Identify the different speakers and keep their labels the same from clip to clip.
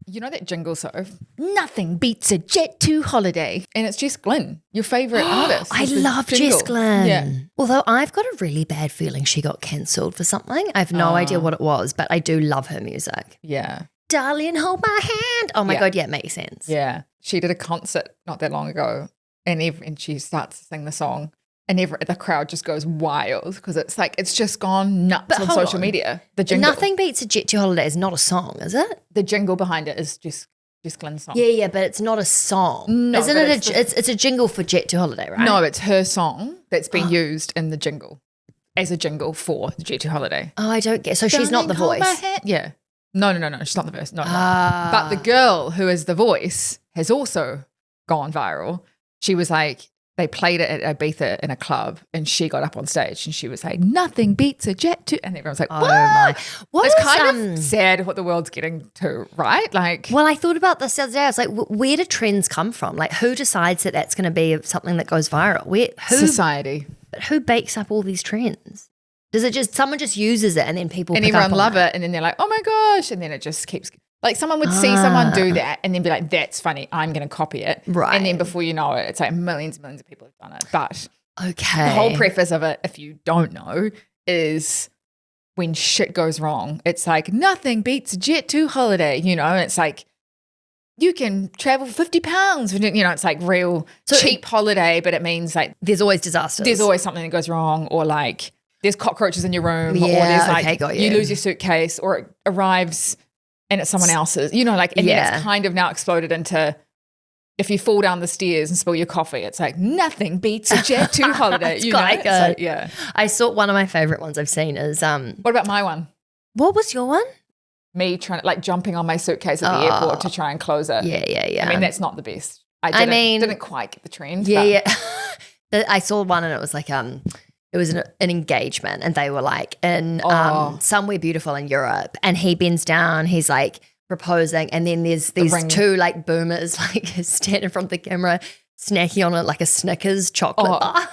Speaker 1: You know that jingle, so nothing beats a Jet2 holiday. And it's Jess Glynn, your favourite artist.
Speaker 2: I love Jess Glynn.
Speaker 1: Yeah.
Speaker 2: Although I've got a really bad feeling she got cancelled for something. I have no idea what it was, but I do love her music.
Speaker 1: Yeah.
Speaker 2: Darling, hold my hand. Oh my God, yeah, it makes sense.
Speaker 1: Yeah. She did a concert not that long ago and she starts to sing the song and the crowd just goes wild because it's just gone nuts on social media. The jingle.
Speaker 2: Nothing beats a Jet2 holiday is not a song, is it?
Speaker 1: The jingle behind it is just Glynn's song.
Speaker 2: Yeah, but it's not a song.
Speaker 1: No,
Speaker 2: isn't it? It's a jingle for Jet2 holiday, right?
Speaker 1: No, it's her song that's been used in the jingle as a jingle for the Jet2 holiday.
Speaker 2: Oh, I don't get. So she's not the voice.
Speaker 1: Yeah. No. She's not the voice. No. But the girl who is the voice has also gone viral. She was like, they played it at Ibiza in a club and she got up on stage and she was like, nothing beats a Jet2. And everyone's like,
Speaker 2: oh my.
Speaker 1: It's kind of sad what the world's getting to, right? Like,
Speaker 2: well, I thought about this the other day. I was like, where do trends come from? Like, who decides that that's going to be something that goes viral?
Speaker 1: Society.
Speaker 2: But who bakes up all these trends? Does it just, someone just uses it and then people
Speaker 1: and
Speaker 2: pick
Speaker 1: everyone
Speaker 2: up on
Speaker 1: love it and then they're like, oh my gosh. And then it just keeps, like someone would see someone do that and then be like, that's funny, I'm going to copy it.
Speaker 2: Right.
Speaker 1: And then before you know it, it's like millions and millions of people have done it. But
Speaker 2: okay,
Speaker 1: the whole preface of it, if you don't know, is when shit goes wrong, it's like nothing beats a Jet2 holiday, you know, and it's like you can travel 50 pounds, you know, it's like real cheap holiday, but it means like
Speaker 2: there's always disasters.
Speaker 1: There's always something that goes wrong or like there's cockroaches in your room or there's like you lose your suitcase or it arrives and it's someone else's, you know, like, and then it's kind of now exploded into if you fall down the stairs and spill your coffee, it's like nothing beats a Jet2 holiday.
Speaker 2: It's
Speaker 1: you
Speaker 2: quite
Speaker 1: know?
Speaker 2: good.
Speaker 1: So, yeah.
Speaker 2: I saw one of my favorite ones I've seen is
Speaker 1: What about my one?
Speaker 2: What was your one?
Speaker 1: Me trying to like jumping on my suitcase at the airport to try and close it.
Speaker 2: Yeah.
Speaker 1: I mean, that's not the best. I didn't quite get the trend.
Speaker 2: Yeah. I saw one and it was like it was an engagement and they were like in somewhere beautiful in Europe and he bends down, he's like proposing and then there's these two like boomers like stand in front of the camera snacking on it like a Snickers chocolate bar.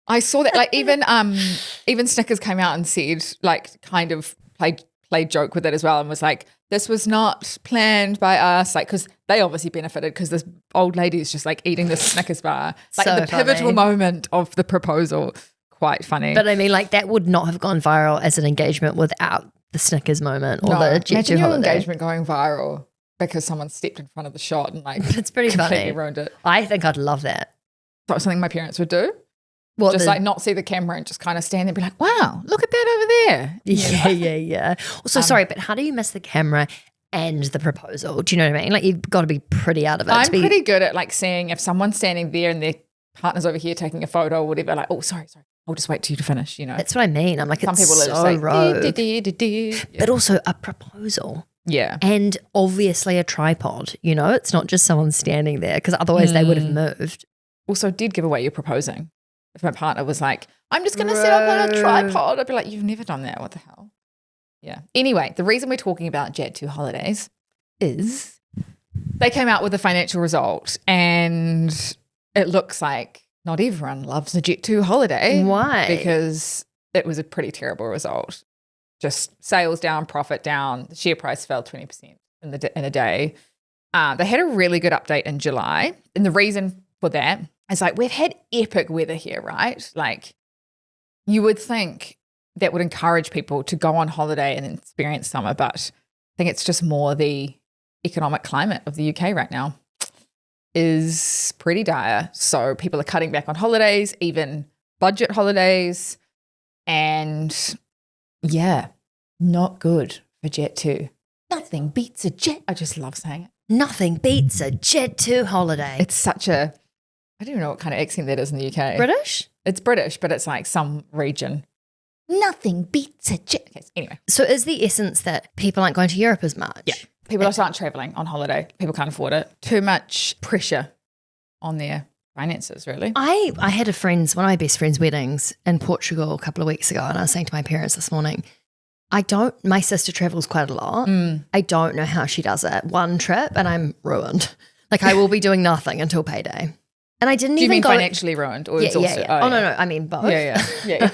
Speaker 1: I saw that like even Snickers came out and said like kind of played joke with it as well and was like, this was not planned by us, like because they obviously benefited because this old lady is just like eating this Snickers bar like
Speaker 2: so
Speaker 1: the pivotal moment of the proposal. Quite funny.
Speaker 2: But I mean, like that would not have gone viral as an engagement without the Snickers moment or the Jet2
Speaker 1: imagine your
Speaker 2: holiday.
Speaker 1: engagement going viral because someone stepped in front of the shot and like
Speaker 2: it's pretty
Speaker 1: completely
Speaker 2: funny.
Speaker 1: ruined it.
Speaker 2: I think I'd love that.
Speaker 1: That was something my parents would do.
Speaker 2: What,
Speaker 1: just like not see the camera and just kind of stand there and be like, wow, look at that over there.
Speaker 2: Yeah. Also, sorry, but how do you miss the camera and the proposal? Do you know what I mean? Like you've got to be pretty out of it.
Speaker 1: I'm pretty good at like seeing if someone's standing there and their partner's over here taking a photo or whatever, like, oh, sorry. I'll just wait till you to finish, you know.
Speaker 2: That's what I mean. I'm like,
Speaker 1: some
Speaker 2: it's
Speaker 1: people are
Speaker 2: so
Speaker 1: just like,
Speaker 2: rogue.
Speaker 1: Yeah.
Speaker 2: But also a proposal.
Speaker 1: Yeah.
Speaker 2: And obviously a tripod, you know. It's not just someone standing there because otherwise they would have moved.
Speaker 1: Also, did give away you're proposing. If my partner was like, I'm just going to set up on a tripod, I'd be like, you've never done that. What the hell? Yeah. Anyway, the reason we're talking about Jet2 holidays is they came out with a financial result and it looks like not everyone loves a Jet2 holiday.
Speaker 2: Why?
Speaker 1: Because it was a pretty terrible result. Just sales down, profit down. The share price fell 20% in a day. They had a really good update in July. And the reason for that is like we've had epic weather here, right? Like you would think that would encourage people to go on holiday and experience summer, but I think it's just more the economic climate of the UK right now is pretty dire. So people are cutting back on holidays, even budget holidays. And yeah, not good for Jet2. Nothing beats a jet. I just love saying it.
Speaker 2: Nothing beats a Jet2 holiday.
Speaker 1: It's such a, I don't even know what kind of accent that is in the UK.
Speaker 2: British?
Speaker 1: It's British, but it's like some region. Nothing beats a jet. Okay, anyway.
Speaker 2: So is the essence that people aren't going to Europe as much?
Speaker 1: Yeah. People just aren't traveling on holiday. People can't afford it. Too much pressure on their finances, really.
Speaker 2: I had one of my best friend's weddings in Portugal a couple of weeks ago, and I was saying to my parents this morning, my sister travels quite a lot. I don't know how she does it. One trip and I'm ruined. Like I will be doing nothing until payday. And I didn't
Speaker 1: Do you
Speaker 2: even
Speaker 1: mean
Speaker 2: go
Speaker 1: financially ruined or exhausted?
Speaker 2: Yeah. Oh, no, I mean both.
Speaker 1: Yeah.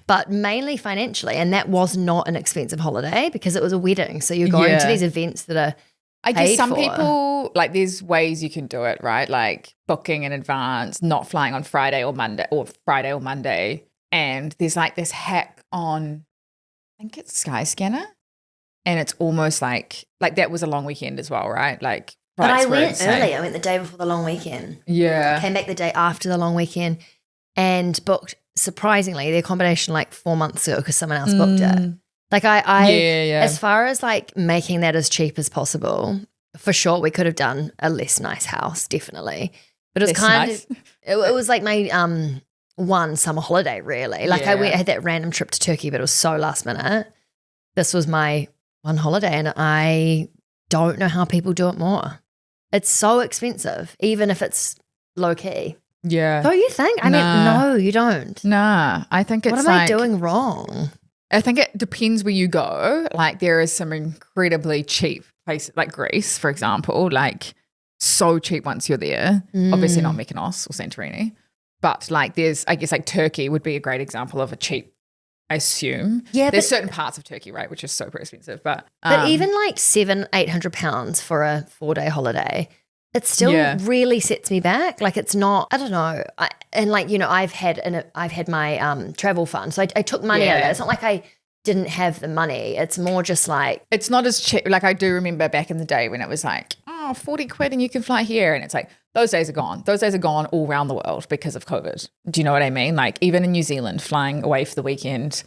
Speaker 2: But mainly financially. And that was not an expensive holiday because it was a wedding. So you're going to these events that are
Speaker 1: I guess
Speaker 2: paid
Speaker 1: some
Speaker 2: for.
Speaker 1: people, like there's ways you can do it, right? Like booking in advance, not flying on Friday or Monday. And there's like this hack on, I think it's Skyscanner. And it's almost like that was a long weekend as well, right? Like,
Speaker 2: but I went
Speaker 1: insane.
Speaker 2: early. I went the day before the long weekend.
Speaker 1: Yeah.
Speaker 2: Came back the day after the long weekend and booked, surprisingly, the accommodation like 4 months ago because someone else booked it. Like as far as like making that as cheap as possible, for sure we could have done a less nice house, definitely. But it was it was like my one summer holiday really. Like I had that random trip to Turkey, but it was so last minute. This was my one holiday and I don't know how people do it more. It's so expensive, even if it's low key.
Speaker 1: Yeah.
Speaker 2: Don't you think? I mean, no, you don't.
Speaker 1: Nah, I think it's
Speaker 2: what am I doing wrong?
Speaker 1: I think it depends where you go. Like there is some incredibly cheap places, like Greece, for example, like so cheap once you're there. Obviously not Mykonos or Santorini, but like there's, I guess like Turkey would be a great example of a cheap, I assume. Yeah, there's certain parts of Turkey, right, which is super expensive. But
Speaker 2: even like £700-800 for a 4-day holiday, it still really sets me back. Like it's not, I don't know. And like, you know, I've had my travel fund. So I took money out of it. It's not like I didn't have the money. It's more just like.
Speaker 1: It's not as cheap. Like I do remember back in the day when it was like, oh, 40 quid and you can fly here. And it's like, those days are gone. Those days are gone all around the world because of COVID. Do you know what I mean? Like even in New Zealand, flying away for the weekend,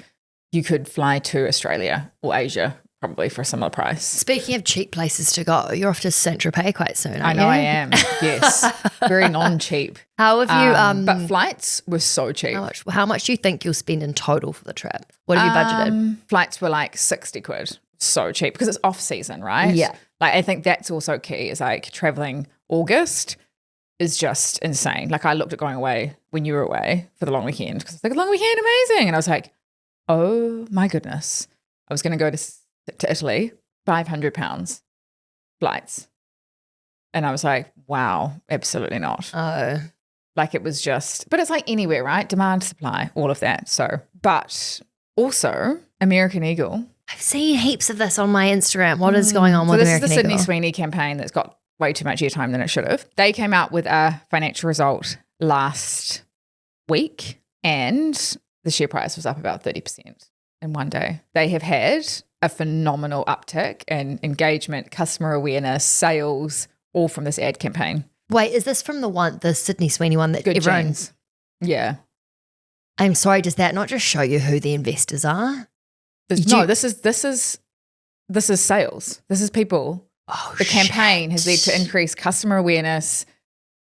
Speaker 1: you could fly to Australia or Asia probably for a similar price.
Speaker 2: Speaking of cheap places to go, you're off to Saint-Tropez quite soon, aren't you?
Speaker 1: I know I am, yes. Very non-cheap.
Speaker 2: How have you...
Speaker 1: but flights were so cheap.
Speaker 2: How much do you think you'll spend in total for the trip? What have you budgeted?
Speaker 1: Flights were like 60 quid. So cheap because it's off season, right?
Speaker 2: Yeah.
Speaker 1: Like I think that's also key is like traveling August is just insane. Like I looked at going away when you were away for the long weekend because it's like a long weekend, amazing. And I was like, oh my goodness. I was going to go to Italy, £500 flights. And I was like, wow, absolutely not.
Speaker 2: Oh.
Speaker 1: Like it was just, but it's like anywhere, right? Demand, supply, all of that. So, but also American Eagle.
Speaker 2: I've seen heaps of this on my Instagram. What is going on with American Eagle?
Speaker 1: So this is the Sydney Sweeney campaign that's got way too much airtime than it should have. They came out with a financial result last week and the share price was up about 30% in one day. They have had a phenomenal uptick in engagement, customer awareness, sales, all from this ad campaign.
Speaker 2: Wait, is this from the Sydney Sweeney one that
Speaker 1: Good
Speaker 2: everyone?
Speaker 1: genes. Yeah.
Speaker 2: I'm sorry, does that not just show you who the investors are?
Speaker 1: This is sales. This is people.
Speaker 2: Oh,
Speaker 1: the campaign has led to increased customer awareness,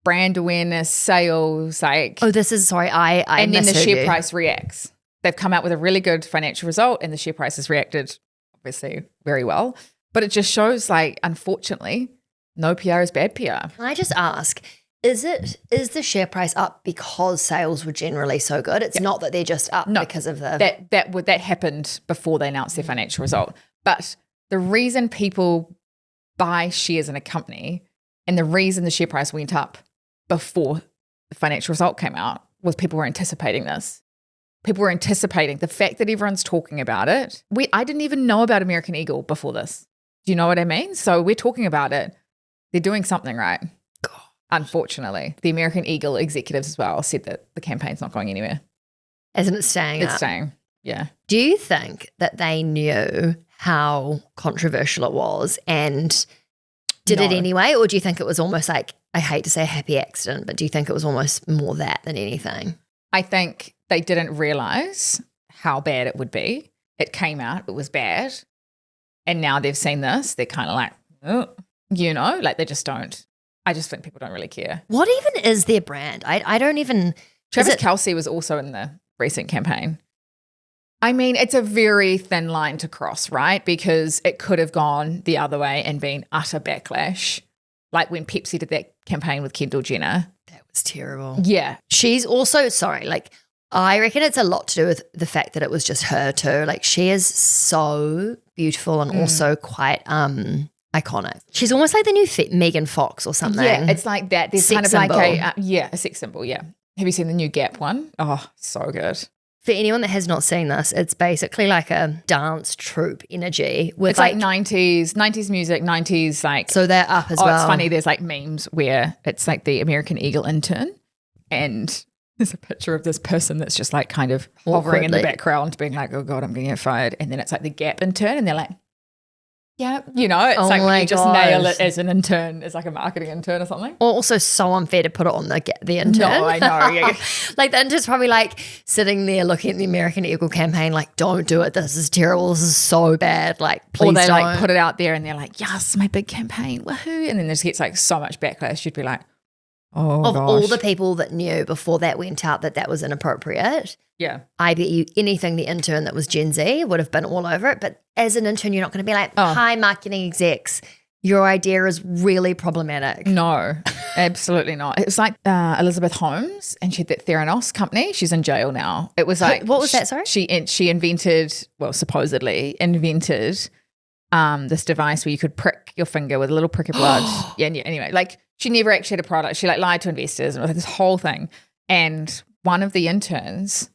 Speaker 1: brand awareness, sales, like.
Speaker 2: Oh, this is sorry. I
Speaker 1: and then the
Speaker 2: misheard
Speaker 1: share
Speaker 2: you.
Speaker 1: price reacts. They've come out with a really good financial result, and the share price has reacted obviously very well. But it just shows, like, unfortunately, no PR is bad PR.
Speaker 2: Can I just ask? Is the share price up because sales were generally so good? It's not that they're just up because of the
Speaker 1: that happened before they announced their financial result. But the reason people buy shares in a company and the reason the share price went up before the financial result came out was people were anticipating this. People were anticipating the fact that everyone's talking about it. I didn't even know about American Eagle before this. Do you know what I mean? So we're talking about it. They're doing something right. Unfortunately, the American Eagle executives as well said that the campaign's not going anywhere.
Speaker 2: Isn't it staying
Speaker 1: It's
Speaker 2: up?
Speaker 1: staying, yeah.
Speaker 2: Do you think that they knew how controversial it was and did it anyway? Or do you think it was almost like, I hate to say a happy accident, but do you think it was almost more that than anything?
Speaker 1: I think they didn't realize how bad it would be. It came out, it was bad. And now they've seen this, they're kind of like, oh, you know, like they just don't. I just think people don't really care.
Speaker 2: What even is their brand? I don't even.
Speaker 1: Travis Kelce was also in the recent campaign. I mean, it's a very thin line to cross, right? Because it could have gone the other way and been utter backlash. Like when Pepsi did that campaign with Kendall Jenner.
Speaker 2: That was terrible.
Speaker 1: Yeah.
Speaker 2: She's also, sorry, like I reckon it's a lot to do with the fact that it was just her too. Like she is so beautiful and also quite iconic. She's almost like the new Megan Fox or something.
Speaker 1: Yeah, it's like that. There's
Speaker 2: Sex
Speaker 1: kind of
Speaker 2: symbol.
Speaker 1: like a sex symbol, yeah. Have you seen the new Gap one? Oh, so good.
Speaker 2: For anyone that has not seen this, it's basically like a dance troupe energy with
Speaker 1: it's like 90s music, 90s like.
Speaker 2: So they're up as well.
Speaker 1: It's funny. There's like memes where it's like the American Eagle intern, and there's a picture of this person that's just like kind of hovering in the background, being like, "Oh God, I'm going to get fired." And then it's like the Gap intern, and they're like, "Yeah, it's like when you just nail it as an intern, as like a marketing intern or something."
Speaker 2: Also, so unfair to put it on the intern.
Speaker 1: No, I know. Yeah.
Speaker 2: Like the intern's probably like sitting there looking at the American Eagle campaign, like, "Don't do it. This is terrible. This is so bad. Like, please don't."
Speaker 1: Or they like put it out there, and they're like, "Yes, my big campaign, woohoo!" And then this gets like so much backlash. You'd be like, "Oh,
Speaker 2: of
Speaker 1: gosh."
Speaker 2: all the people that knew before that went out that was inappropriate.
Speaker 1: Yeah.
Speaker 2: I bet you anything the intern that was Gen Z would have been all over it. But as an intern, you're not going to be like, "Hi, marketing execs, your idea is really problematic."
Speaker 1: No, absolutely not. It was like Elizabeth Holmes, and she had that Theranos company. She's in jail now. It was like,
Speaker 2: what was that? Sorry,
Speaker 1: she invented, well, supposedly invented this device where you could prick your finger with a little prick of blood. yeah. Anyway, like she never actually had a product. She like lied to investors and this whole thing. And one of the interns,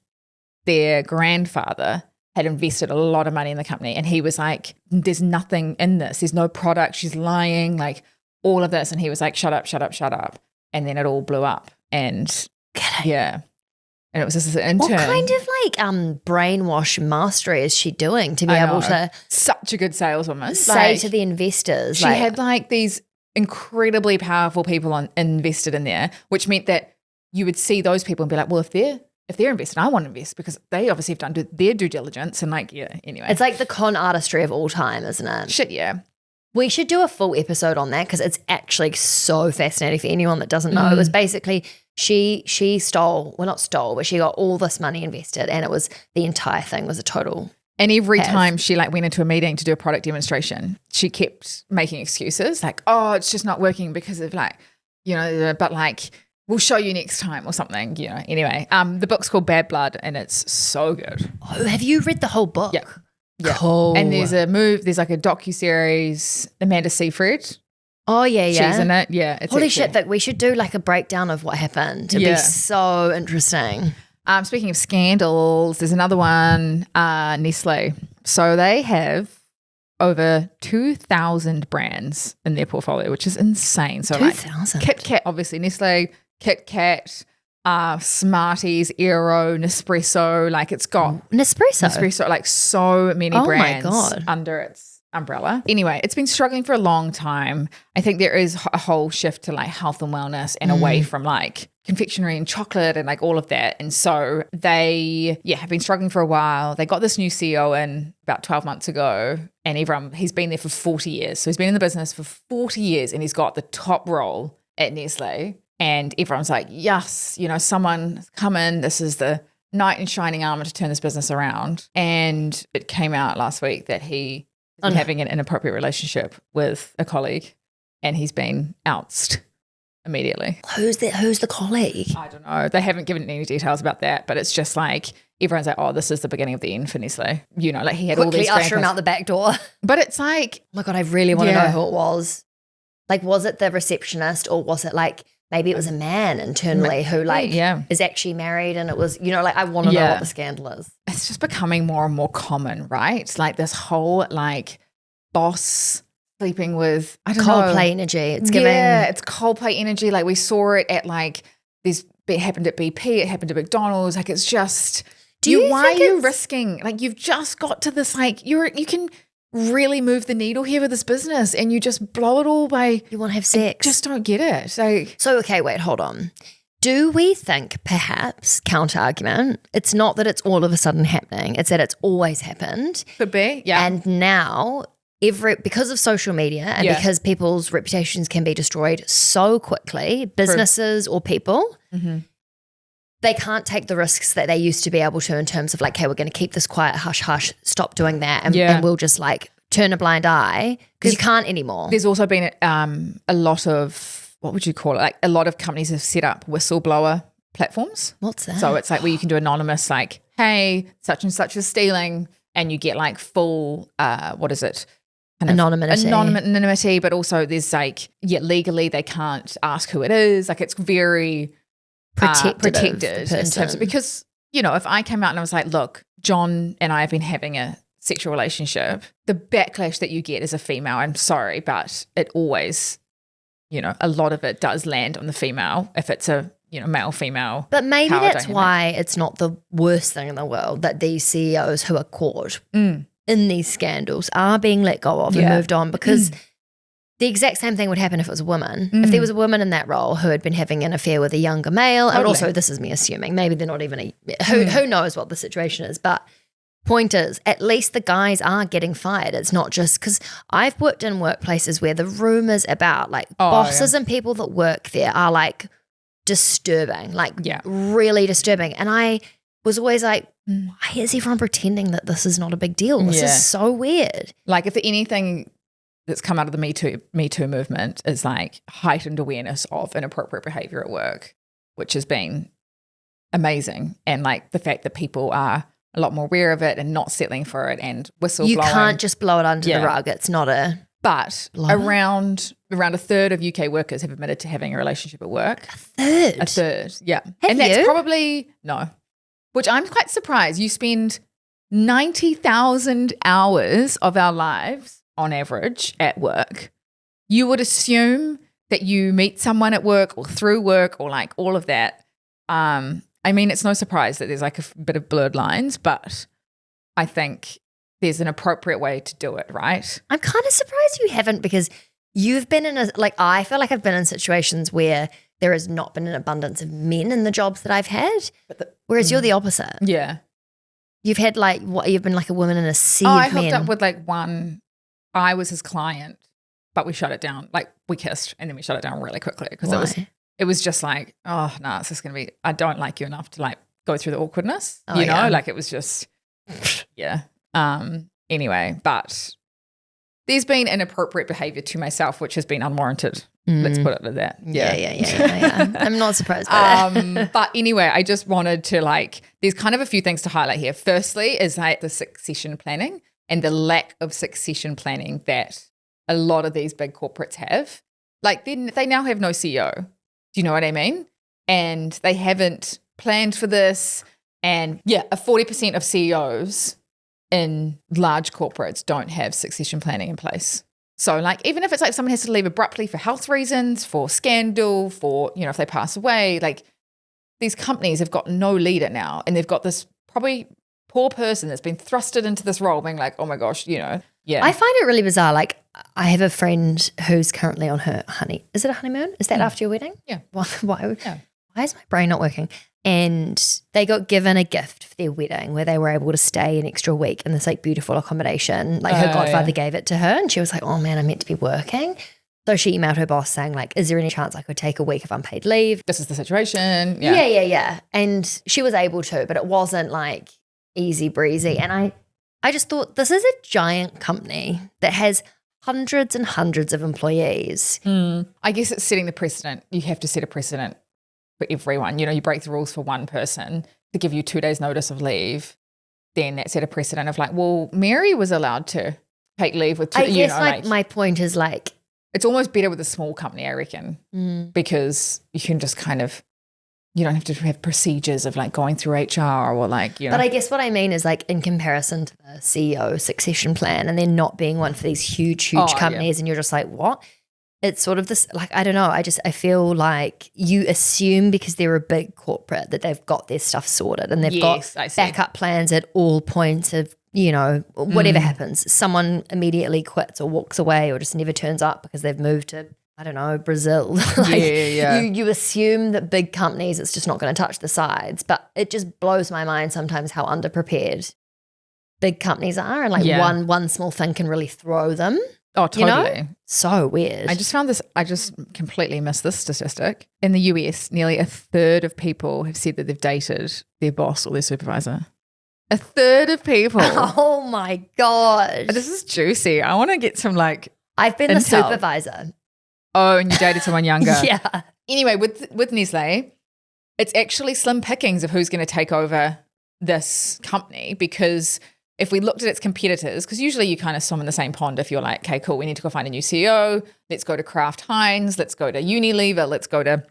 Speaker 1: their grandfather, had invested a lot of money in the company, and he was like, "There's nothing in this. There's no product. She's lying, like all of this." And he was like, "Shut up, shut up, shut up." And then it all blew up. And yeah. And it was this intern.
Speaker 2: What kind of like brainwash mastery is she doing to be able to
Speaker 1: such a good saleswoman
Speaker 2: say
Speaker 1: like,
Speaker 2: to the investors?
Speaker 1: She had like these incredibly powerful people invested in there, which meant that you would see those people and be like, well, if they're invested, I want to invest because they obviously have done their due diligence and like, yeah, anyway.
Speaker 2: It's like the con artistry of all time, isn't it?
Speaker 1: Shit, yeah.
Speaker 2: We should do a full episode on that because it's actually so fascinating for anyone that doesn't know. It was basically she stole, well not stole, but she got all this money invested, and it was the entire thing was a total.
Speaker 1: And every time she like went into a meeting to do a product demonstration, she kept making excuses like, "Oh, it's just not working because of like, but like we'll show you next time or something, Anyway, the book's called Bad Blood, and it's so good.
Speaker 2: Oh, have you read the whole book?
Speaker 1: Yeah.
Speaker 2: Cool.
Speaker 1: And there's like a docuseries, Amanda Seyfried.
Speaker 2: Oh, yeah.
Speaker 1: She's in it. Yeah. It's
Speaker 2: holy shit, Vic, we should do like a breakdown of what happened. It'd be so interesting.
Speaker 1: Speaking of scandals, there's another one, Nestlé. So they have over 2,000 brands in their portfolio, which is insane. So
Speaker 2: 2,000?
Speaker 1: Like Kit Kat, obviously, Nestlé, Kit Kat, Smarties, Aero, Nespresso, like it's got Nespresso, like so many brands under its umbrella. Anyway, it's been struggling for a long time. I think there is a whole shift to like health and wellness and away from like confectionery and chocolate and like all of that. And so they, have been struggling for a while. They got this new CEO in about 12 months ago, and he's been there for 40 years. So he's been in the business for 40 years and he's got the top role at Nestlé. And everyone's like, yes, someone come in. This is the knight in shining armor to turn this business around. And it came out last week that he is having an inappropriate relationship with a colleague, and he's been ousted immediately.
Speaker 2: Who's the colleague?
Speaker 1: I don't know. They haven't given any details about that, but it's just like everyone's like, oh, this is the beginning of the end for Nestlé. Like he had all these
Speaker 2: usher him out the back door.
Speaker 1: But it's like,
Speaker 2: oh my God, I really want to know who it was. Like, was it the receptionist, or was it like maybe it was a man internally who like is actually married, and it was, like I want to know what the scandal is.
Speaker 1: It's just becoming more and more common, right? It's like this whole like boss sleeping with, I don't know.
Speaker 2: Coldplay energy. It's giving.
Speaker 1: Yeah, it's Coldplay energy. Like we saw it at like this, it happened at BP, it happened to McDonald's. Like it's just, why are you risking? Like you've just got to this like, you can really move the needle here with this business, and you just blow it all by
Speaker 2: you want to have sex.
Speaker 1: Just don't get it.
Speaker 2: So okay, wait, hold on. Do we think perhaps, counter argument, it's not that it's all of a sudden happening, it's that it's always happened?
Speaker 1: Could be, yeah.
Speaker 2: And now because of social media and because people's reputations can be destroyed so quickly, businesses or people, they can't take the risks that they used to be able to in terms of like, hey, we're going to keep this quiet, hush, hush, stop doing that. And we'll just like turn a blind eye because you can't anymore.
Speaker 1: There's also been a lot of, what would you call it? Like a lot of companies have set up whistleblower platforms.
Speaker 2: What's that?
Speaker 1: So it's like where you can do anonymous, like, hey, such and such is stealing, and you get like full, what is it? Anonymity, but also there's like, legally they can't ask who it is. Like it's very protected in terms of, because if I came out and I was like, look, John and I have been having a sexual relationship, the backlash that you get as a female, I'm sorry, but it always, a lot of it does land on the female if it's a, male, female.
Speaker 2: But maybe
Speaker 1: power
Speaker 2: that's
Speaker 1: dynamic.
Speaker 2: why it's not the worst thing in the world that these CEOs who are caught in these scandals are being let go of and moved on, because the exact same thing would happen if it was a woman. If there was a woman in that role who had been having an affair with a younger male, and also this is me assuming, maybe they're not even who knows what the situation is, but point is, at least the guys are getting fired. It's not just because I've worked in workplaces where the rumors about bosses and people that work there are like disturbing, really disturbing. And I was always like, why is everyone pretending that this is not a big deal? This is so weird.
Speaker 1: Like if anything that's come out of the Me Too movement is like heightened awareness of inappropriate behavior at work, which has been amazing. And like the fact that people are a lot more aware of it and not settling for it and whistleblowing.
Speaker 2: You can't just blow it under the rug. It's not a...
Speaker 1: But around a third of UK workers have admitted to having a relationship at work.
Speaker 2: A
Speaker 1: third, yeah.
Speaker 2: Have
Speaker 1: that's
Speaker 2: you?
Speaker 1: probably, no. Which I'm quite surprised. You spend 90,000 hours of our lives on average at work. You would assume that you meet someone at work or through work or like all of that. I mean, it's no surprise that there's like a bit of blurred lines, but I think there's an appropriate way to do it, right?
Speaker 2: I'm kind of surprised you haven't, because you've been in I feel like I've been in situations where there has not been an abundance of men in the jobs that I've had, whereas you're the opposite.
Speaker 1: Yeah.
Speaker 2: You've had you've been like a woman in a sea
Speaker 1: I
Speaker 2: of men.
Speaker 1: hooked up with like one, I was his client, but we shut it down. Like we kissed and then we shut it down really quickly because it was just like, oh no, it's just going to be, I don't like you enough to like go through the awkwardness, like it was just, yeah. Anyway, but there's been inappropriate behavior to myself, which has been unwarranted. Let's put it at that.
Speaker 2: Yeah. I'm not surprised by that.
Speaker 1: But anyway, I just wanted to there's kind of a few things to highlight here. Firstly is like the succession planning and the lack of succession planning that a lot of these big corporates have. Like they now have no CEO. Do you know what I mean? And they haven't planned for this. And a 40% of CEOs in large corporates don't have succession planning in place. So even if it's someone has to leave abruptly for health reasons, for scandal, for, if they pass away, these companies have got no leader now. And they've got this probably poor person that's been thrusted into this role being like, oh my gosh, Yeah.
Speaker 2: I find it really bizarre. I have a friend who's currently on her is it a honeymoon? Is that after your wedding?
Speaker 1: Yeah.
Speaker 2: Why is my brain not working? And they got given a gift for their wedding where they were able to stay an extra week in this beautiful accommodation. Her godfather gave it to her, and she was like, oh man, I'm meant to be working. So she emailed her boss saying is there any chance I could take a week of unpaid leave?
Speaker 1: This is the situation.
Speaker 2: Yeah. And she was able to, but it wasn't easy breezy. And I just thought, this is a giant company that has hundreds and hundreds of employees.
Speaker 1: I guess it's setting the precedent. You have to set a precedent for everyone. You break the rules for one person to give you 2 days notice of leave, then that set a precedent of well, Mary was allowed to take leave with two.
Speaker 2: I guess my point is
Speaker 1: it's almost better with a small company, I reckon, because you can just you don't have to have procedures of going through HR or
Speaker 2: But I guess what I mean is in comparison to the CEO succession plan and then not being one for these huge companies and you're just what? It's sort of this, I don't know. I feel like you assume because they're a big corporate that they've got their stuff sorted and they've got backup plans at all points of, whatever happens. Someone immediately quits or walks away or just never turns up because they've moved to, I don't know, Brazil. You assume that big companies, it's just not going to touch the sides. But it just blows my mind sometimes how underprepared big companies are and one small thing can really throw them.
Speaker 1: Oh, totally.
Speaker 2: So weird.
Speaker 1: I just completely missed this statistic. In the US, nearly a third of people have said that they've dated their boss or their supervisor. A third of people.
Speaker 2: Oh my God.
Speaker 1: This is juicy. I want to get some
Speaker 2: I've been the supervisor.
Speaker 1: Oh, and you dated someone younger.
Speaker 2: Yeah.
Speaker 1: Anyway, with Nestlé, it's actually slim pickings of who's going to take over this company, because if we looked at its competitors, because usually you kind of swim in the same pond if you're okay, cool, we need to go find a new CEO. Let's go to Kraft Heinz. Let's go to Unilever. Let's go to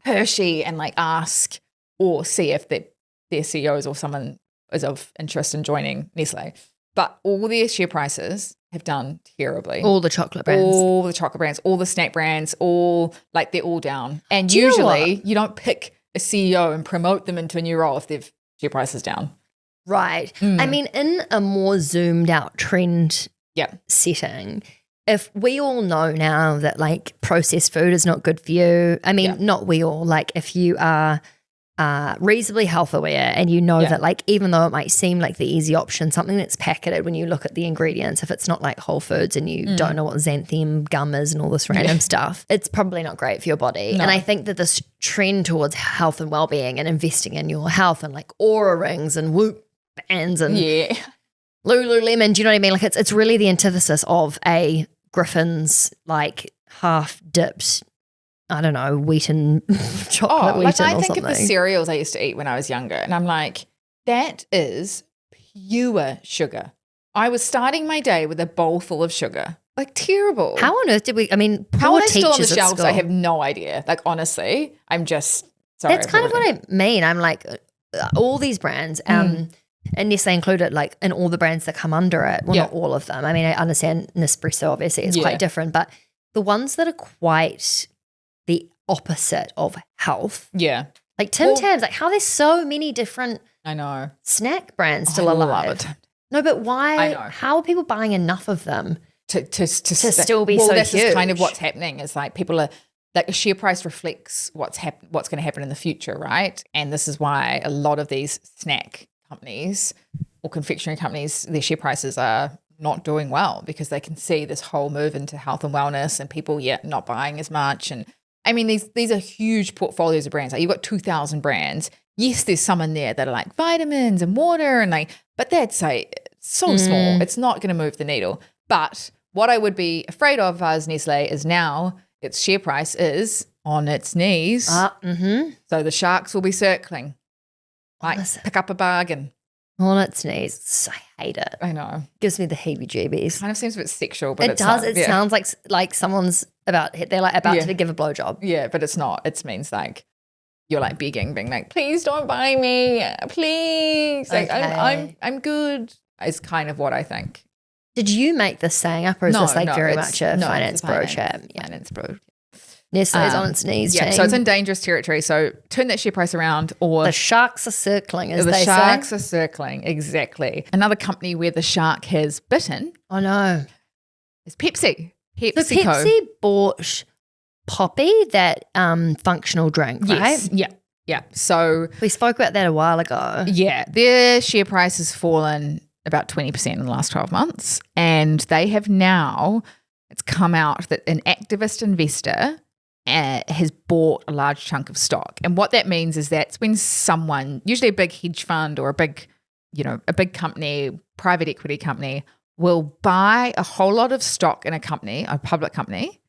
Speaker 1: Hershey and ask or see if they're their CEOs or someone is of interest in joining Nestlé. But all their share prices have done terribly.
Speaker 2: All the chocolate brands.
Speaker 1: All the chocolate brands, all the snack brands, they're all down. And
Speaker 2: Do you know
Speaker 1: usually you don't pick a CEO and promote them into a new role if their share price is down.
Speaker 2: Right. I mean, in a more zoomed out trend setting, if we all know now that like processed food is not good for you, I mean, not we all, like if you are reasonably health aware and you know that like even though it might seem like the easy option, something that's packaged when you look at the ingredients, if it's not like Whole Foods and you don't know what xanthan gum is and all this random stuff, it's probably not great for your body.
Speaker 1: No.
Speaker 2: And I think that this trend towards health and well-being and investing in your health and like Aura rings and Whoop bands and Lululemon, do you know what I mean? Like it's really the antithesis of a Griffin's like half dipped, I don't know, wheaten chocolate wheaten or something.
Speaker 1: I think of the cereals I used to eat when I was younger and I'm like, that is pure sugar. I was starting my day with a bowl full of sugar. Like terrible.
Speaker 2: How on earth did we, I mean,
Speaker 1: how are they
Speaker 2: teachers
Speaker 1: still on the shelves?
Speaker 2: school.
Speaker 1: I have no idea. Like honestly, I'm just sorry.
Speaker 2: That's kind of what I mean. I'm like, all these brands, and Nestlé included, like in all the brands that come under it, well, not all of them. I mean, I understand Nespresso obviously is quite different, but the ones that are quite the opposite of health.
Speaker 1: Yeah.
Speaker 2: Like Tim Tams, like how there's so many different snack brands still alive.
Speaker 1: Love it.
Speaker 2: No, but why?
Speaker 1: I know.
Speaker 2: How are people buying enough of them
Speaker 1: to
Speaker 2: still be so
Speaker 1: this
Speaker 2: huge?
Speaker 1: Is kind of what's happening. Is like people are like the share price reflects what's going to happen in the future, right? And this is why a lot of these snack companies or confectionery companies, their share prices are not doing well because they can see this whole move into health and wellness and people not buying as much. And I mean these are huge portfolios of brands. Like you've got 2,000 brands. Yes, there's some in there that are like vitamins and water and like, but that's like so small. It's not going to move the needle. But what I would be afraid of as Nestlé is now its share price is on its knees. So the sharks will be circling. Like pick up a bargain.
Speaker 2: On its knees. I hate it.
Speaker 1: I know.
Speaker 2: Gives me the heebie-jeebies.
Speaker 1: Kind of seems a bit sexual, but
Speaker 2: it does. It sounds like someone's about to give a blowjob.
Speaker 1: Yeah, but it's not. It means like you're like begging, being like, please don't buy me, please. Like I'm good. Is kind of what I think.
Speaker 2: Did you make this saying up, or is this like very much a finance bro chat?
Speaker 1: Yeah, finance bro.
Speaker 2: Nestlé's on its knees.
Speaker 1: Yeah, so it's in dangerous territory. So turn that share price around, or
Speaker 2: the sharks are circling. As
Speaker 1: the
Speaker 2: they
Speaker 1: sharks
Speaker 2: say.
Speaker 1: are circling. Exactly. Another company where the shark has bitten.
Speaker 2: Oh no,
Speaker 1: is Pepsi.
Speaker 2: So Pepsi bought Poppy, that functional drink, right?
Speaker 1: Yes. Yeah. So
Speaker 2: we spoke about that a while ago.
Speaker 1: Yeah, their share price has fallen about 20% in the last 12 months, and they have now. It's come out that an activist investor has bought a large chunk of stock. And what that means is that's when someone, usually a big hedge fund or a big company, private equity company, will buy a whole lot of stock in a company, a public company,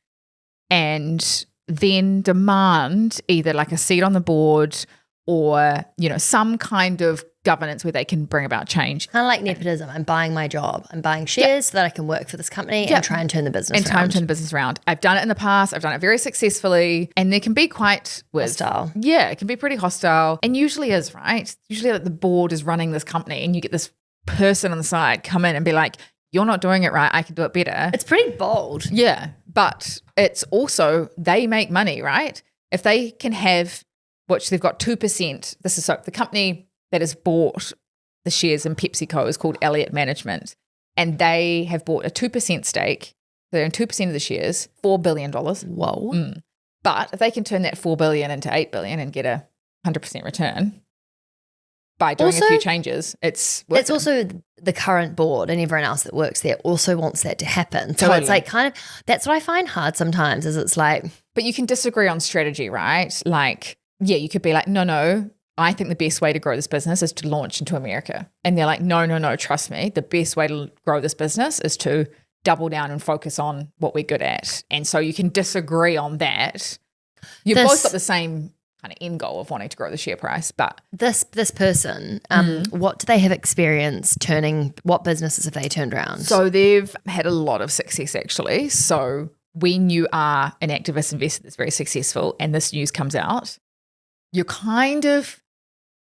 Speaker 1: and then demand either like a seat on the board or, some kind of governance where they can bring about change.
Speaker 2: Kind of like nepotism. I'm buying my job. I'm buying shares so that I can work for this company and try and turn the business around.
Speaker 1: I've done it in the past. I've done it very successfully, and there can be quite
Speaker 2: hostile.
Speaker 1: Yeah, it can be pretty hostile, and usually is, right? Usually like the board is running this company and you get this person on the side come in and be like, you're not doing it right. I can do it better.
Speaker 2: It's pretty bold.
Speaker 1: Yeah, but it's also, they make money, right? If they can have, which they've got 2%, the company that has bought the shares in PepsiCo is called Elliott Management, and they have bought a 2% stake. They own 2% of the shares, $4 billion.
Speaker 2: Whoa.
Speaker 1: But if they can turn that $4 billion into $8 billion and get a 100% return by doing a few changes, it's
Speaker 2: also the current board and everyone else that works there also wants that to happen. So it's like kind of, that's what I find hard sometimes is it's like.
Speaker 1: But you can disagree on strategy, right? Like, yeah, you could be like, no, I think the best way to grow this business is to launch into America. And they're like, no, trust me. The best way to grow this business is to double down and focus on what we're good at. And so you can disagree on that. You've both got the same kind of end goal of wanting to grow the share price. But
Speaker 2: this person, what do they have experience what businesses have they turned around?
Speaker 1: So they've had a lot of success actually. So when you are an activist investor that's very successful and this news comes out, you're kind of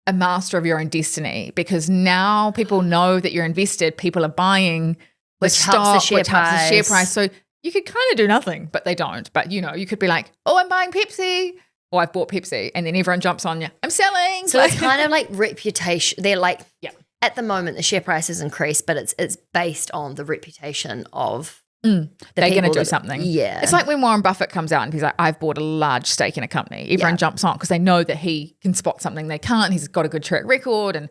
Speaker 1: a master of your own destiny because now people know that you're invested. People are buying the stock, which helps the share price. So you could kind of do nothing, but they don't. But, you could be like, oh, I'm buying Pepsi. Or I've bought Pepsi. And then everyone jumps on you. I'm selling.
Speaker 2: So it's kind of like reputation. They're like, at the moment, the share price has increased, but it's based on the reputation of
Speaker 1: they're going to do something.
Speaker 2: Yeah.
Speaker 1: It's like when Warren Buffett comes out and he's like, I've bought a large stake in a company. Everyone jumps on because they know that he can spot something they can't. He's got a good track record. And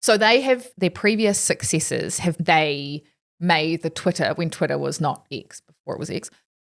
Speaker 1: so they have their previous successes they made the Twitter, when Twitter was not X, before it was X,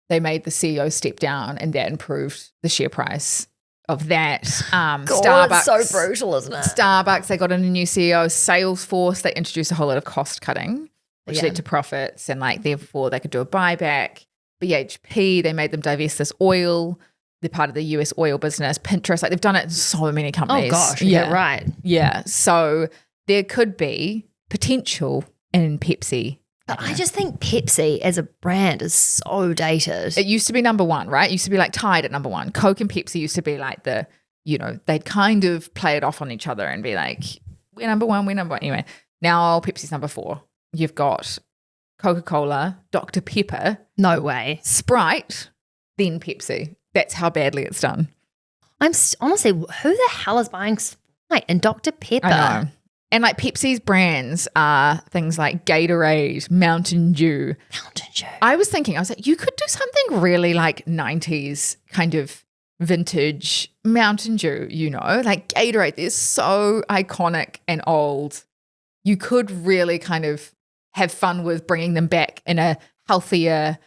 Speaker 1: they made the CEO step down and that improved the share price of that. Starbucks.
Speaker 2: It's so brutal, isn't it?
Speaker 1: Starbucks, they got in a new CEO. Salesforce, they introduced a whole lot of cost cutting, which led to profits and therefore they could do a buyback. BHP, they made them divest this oil. They're part of the US oil business. Pinterest, they've done it in so many companies.
Speaker 2: Oh gosh, yeah, right.
Speaker 1: Yeah, so there could be potential in Pepsi.
Speaker 2: But I just think Pepsi as a brand is so dated.
Speaker 1: It used to be number one, right? It used to be tied at number one. Coke and Pepsi used to be they'd kind of play it off on each other and be like, we're number one, we're number one. Anyway, now Pepsi's number 4. You've got Coca-Cola, Dr. Pepper.
Speaker 2: No way.
Speaker 1: Sprite, then Pepsi. That's how badly it's done.
Speaker 2: Honestly, who the hell is buying Sprite and Dr. Pepper?
Speaker 1: I know. And Pepsi's brands are things like Gatorade, Mountain Dew.
Speaker 2: Mountain Dew.
Speaker 1: I was like, you could do something really 90s kind of vintage Mountain Dew, Gatorade. They're so iconic and old. You could really kind of have fun with bringing them back in a healthier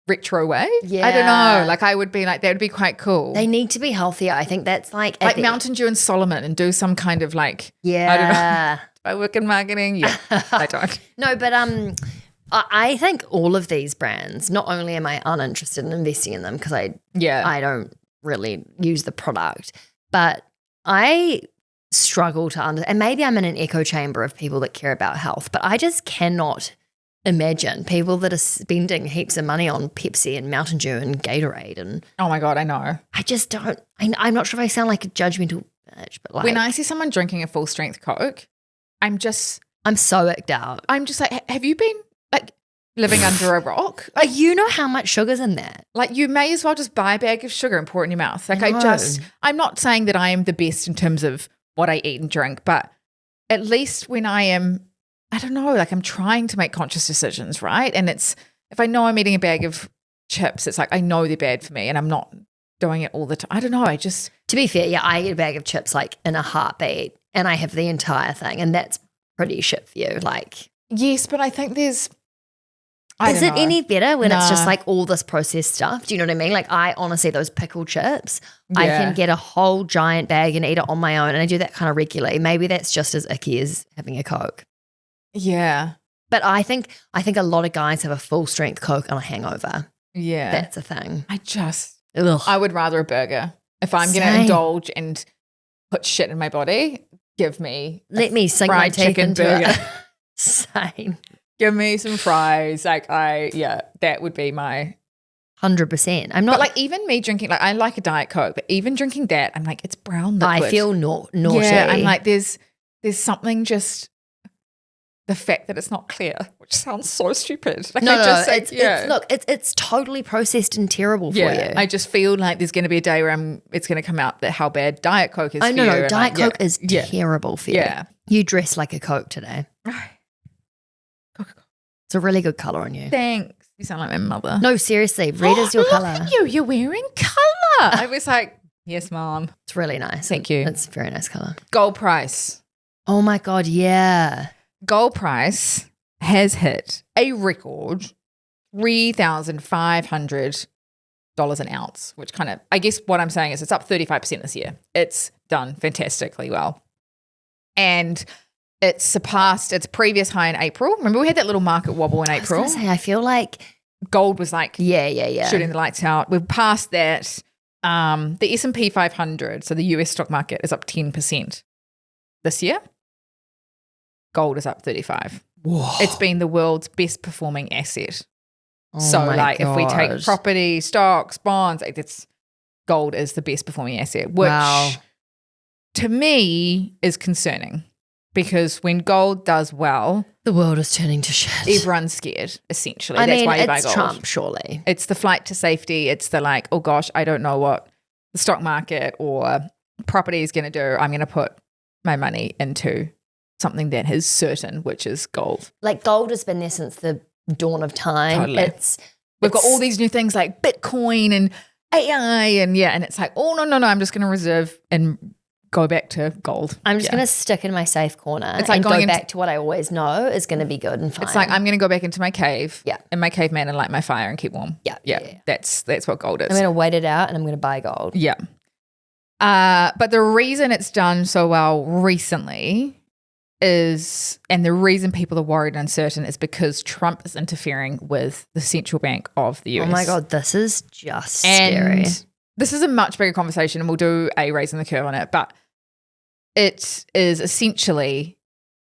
Speaker 1: retro way.
Speaker 2: Yeah.
Speaker 1: I don't know. I would be that would be quite cool.
Speaker 2: They need to be healthier. I think that's like
Speaker 1: Mountain Dew and Solomon and do some kind of I don't know. Do I work in marketing? Yeah, I don't.
Speaker 2: No, but I think all of these brands, not only am I uninterested in investing in them because I don't really use the product, but I struggle to and maybe I'm in an echo chamber of people that care about health, but I just cannot imagine people that are spending heaps of money on Pepsi and Mountain Dew and Gatorade and
Speaker 1: oh my God, I know.
Speaker 2: I just don't. I'm not sure if I sound like a judgmental bitch, but
Speaker 1: when I see someone drinking a full strength Coke, I'm so
Speaker 2: icked out.
Speaker 1: I'm just like, have you been living under a rock?
Speaker 2: You know how much sugar's in that.
Speaker 1: You may as well just buy a bag of sugar and pour it in your mouth. I'm not saying that I am the best in terms of what I eat and drink, but at least when I am, I don't know, I'm trying to make conscious decisions, right? And if I know I'm eating a bag of chips, it's I know they're bad for me and I'm not doing it all the time. I don't know.
Speaker 2: To be fair, I eat a bag of chips in a heartbeat and I have the entire thing and that's pretty shit for you.
Speaker 1: Yes, but I think there's,
Speaker 2: is it any better when it's just all this processed stuff? Do you know what I mean? I honestly, those pickle chips, I can get a whole giant bag and eat it on my own and I do that kind of regularly. Maybe that's just as icky as having a Coke.
Speaker 1: Yeah.
Speaker 2: But I think a lot of guys have a full strength Coke on a hangover.
Speaker 1: Yeah.
Speaker 2: That's a thing.
Speaker 1: I would rather a burger. If I'm going to indulge and put shit in my body, let me sink my teeth into burger. Same. Give me some fries. That would be my
Speaker 2: 100%. I'm not
Speaker 1: even me drinking, I like a Diet Coke, but even drinking that, I'm it's brown liquid.
Speaker 2: I feel naughty.
Speaker 1: Yeah, I'm there's something just the fact that it's not clear, which sounds so stupid.
Speaker 2: It's totally processed and terrible for you.
Speaker 1: I just feel there's going to be a day where it's going to come out that how bad Diet Coke is for you.
Speaker 2: No, Diet Coke is terrible for you.
Speaker 1: Yeah.
Speaker 2: You dress like a Coke today. It's a really good colour on you.
Speaker 1: Thanks. You sound like my mother.
Speaker 2: No, seriously. Red is your colour.
Speaker 1: Look at you. You're wearing colour. I was yes, Mom.
Speaker 2: It's really nice.
Speaker 1: Thank you.
Speaker 2: It's a very nice colour.
Speaker 1: Gold price.
Speaker 2: Oh, my God, yeah.
Speaker 1: Gold price has hit a record $3,500 an ounce, which kind of, I guess what I'm saying is it's up 35% this year. It's done fantastically well. And it surpassed its previous high in April. Remember we had that little market wobble in April?
Speaker 2: I was going to say, I feel like
Speaker 1: gold was
Speaker 2: yeah,
Speaker 1: shooting the lights out. We've passed that. The S&P 500, so the US stock market, is up 10% this year. Gold is up 35.
Speaker 2: Whoa.
Speaker 1: It's been the world's best performing asset.
Speaker 2: Oh
Speaker 1: so
Speaker 2: my
Speaker 1: if we
Speaker 2: God.
Speaker 1: take property, stocks, bonds, gold is the best performing asset, which to me is concerning because when gold does well,
Speaker 2: the world is turning to shit.
Speaker 1: Everyone's scared, essentially.
Speaker 2: I
Speaker 1: That's
Speaker 2: mean,
Speaker 1: why you buy
Speaker 2: it's
Speaker 1: gold.
Speaker 2: Trump, surely.
Speaker 1: It's the flight to safety. It's the like, oh gosh, I don't know what the stock market or property is going to do. I'm going to put my money into something that is certain, which is gold.
Speaker 2: Like gold has been there since the dawn of time.
Speaker 1: Totally. We've got all these new things like Bitcoin and AI and it's like, oh, no, I'm just going to reserve and go back to gold.
Speaker 2: I'm just going to stick in my safe corner
Speaker 1: it's like
Speaker 2: and
Speaker 1: going
Speaker 2: go back to what I always know is going to be good and fine.
Speaker 1: It's like I'm going to go back into my cave
Speaker 2: in
Speaker 1: my caveman and light my fire and keep warm. Yeah. That's what gold is.
Speaker 2: I'm going to wait it out and I'm going to buy gold.
Speaker 1: Yeah. But the reason it's done so well recently and the reason people are worried and uncertain is because Trump is interfering with the central bank of the US.
Speaker 2: Oh my God, this is just scary.
Speaker 1: This is a much bigger conversation and we'll do a raising the curve on it, but it is essentially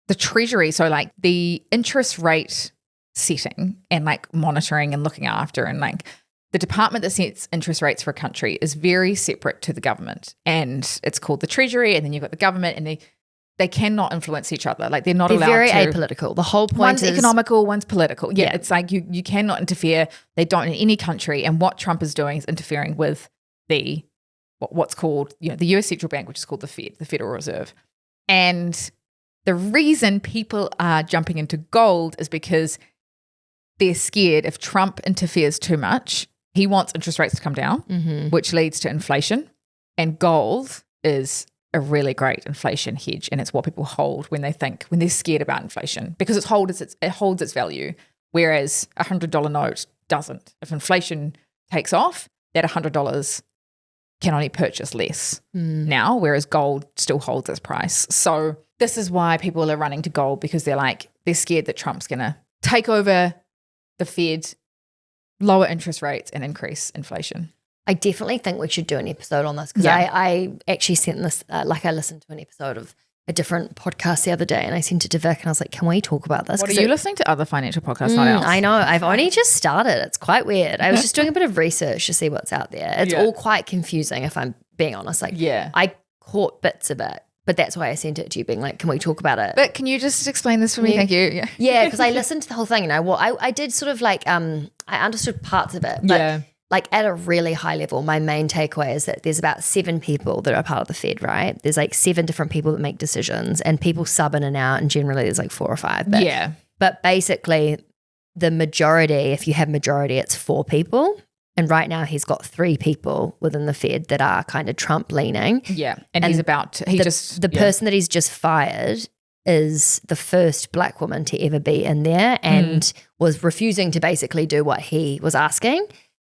Speaker 1: the treasury. So like the interest rate setting and like monitoring and looking after and like the department that sets interest rates for a country is very separate to the government and it's called the treasury and then you've got the government and they cannot influence each other. Like they're allowed to. They're
Speaker 2: very apolitical. The whole point
Speaker 1: one's
Speaker 2: is
Speaker 1: economical, one's political. Yeah, it's like you cannot interfere. They don't in any country. And what Trump is doing is interfering with the what's called the U.S. central bank, which is called the Fed, the Federal Reserve. And the reason people are jumping into gold is because they're scared if Trump interferes too much, he wants interest rates to come down, which leads to inflation. And gold is a really great inflation hedge, and it's what people hold when they're scared about inflation because it holds its value, whereas a $100 note doesn't. If inflation takes off, that $100 can only purchase less now, whereas gold still holds its price. So this is why people are running to gold because they're scared that Trump's going to take over the Fed, lower interest rates, and increase inflation.
Speaker 2: I definitely think we should do an episode on this because I actually sent this, I listened to an episode of a different podcast the other day and I sent it to Vic and I was like, can we talk about this?
Speaker 1: What are you listening to other financial podcasts, not else?
Speaker 2: I know. I've only just started. It's quite weird. I was just doing a bit of research to see what's out there. It's all quite confusing if I'm being honest. I caught bits of it, but that's why I sent it to you being like, can we talk about it?
Speaker 1: But can you just explain this for me? Thank you.
Speaker 2: Yeah, because I listened to the whole thing and I did sort of like, I understood parts of it, but like at a really high level, my main takeaway is that there's about 7 people that are part of the Fed, right? There's like 7 different people that make decisions and people sub in and out and generally there's like 4 or 5. But basically the majority, if you have majority, it's 4 people. And right now he's got 3 people within the Fed that are kind of Trump leaning.
Speaker 1: Yeah. And he's about to,
Speaker 2: the person that he's just fired is the first black woman to ever be in there and was refusing to basically do what he was asking.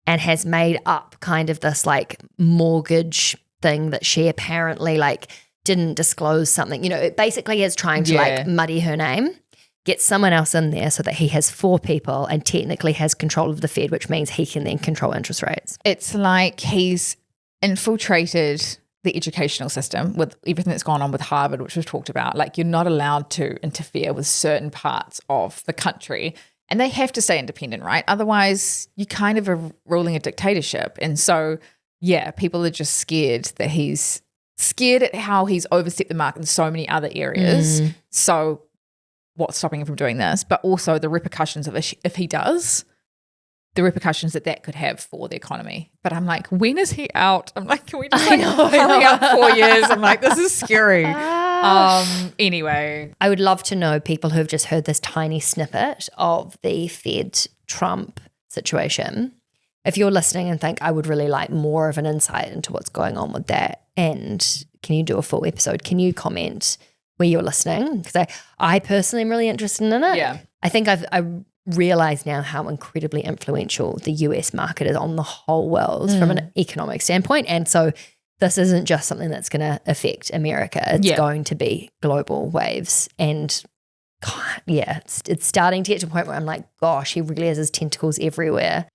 Speaker 2: And has made up kind of this like mortgage thing that she apparently like didn't disclose something. It basically is trying to like muddy her name, get someone else in there so that he has 4 people and technically has control of the Fed, which means he can then control interest rates.
Speaker 1: It's like he's infiltrated the educational system with everything that's gone on with Harvard, which we've talked about. Like you're not allowed to interfere with certain parts of the country. And they have to stay independent, right? Otherwise, you kind of are ruling a dictatorship. And so, people are just scared that he's scared at how he's overstepped the mark in so many other areas. So what's stopping him from doing this? But also the repercussions of if he does, the repercussions that could have for the economy. But I'm like, when is he out? I'm like, can we just hurry up 4 years? I'm like, this is scary. Anyway.
Speaker 2: I would love to know people who have just heard this tiny snippet of the Fed Trump situation. If you're listening and think I would really like more of an insight into what's going on with that, and can you do a full episode? Can you comment where you're listening? Because I personally am really interested in it.
Speaker 1: Yeah.
Speaker 2: I think I realize now how incredibly influential the US market is on the whole world from an economic standpoint. And so this isn't just something that's going to affect America. It's going to be global waves. And God, it's starting to get to a point where I'm like, gosh, he really has his tentacles everywhere.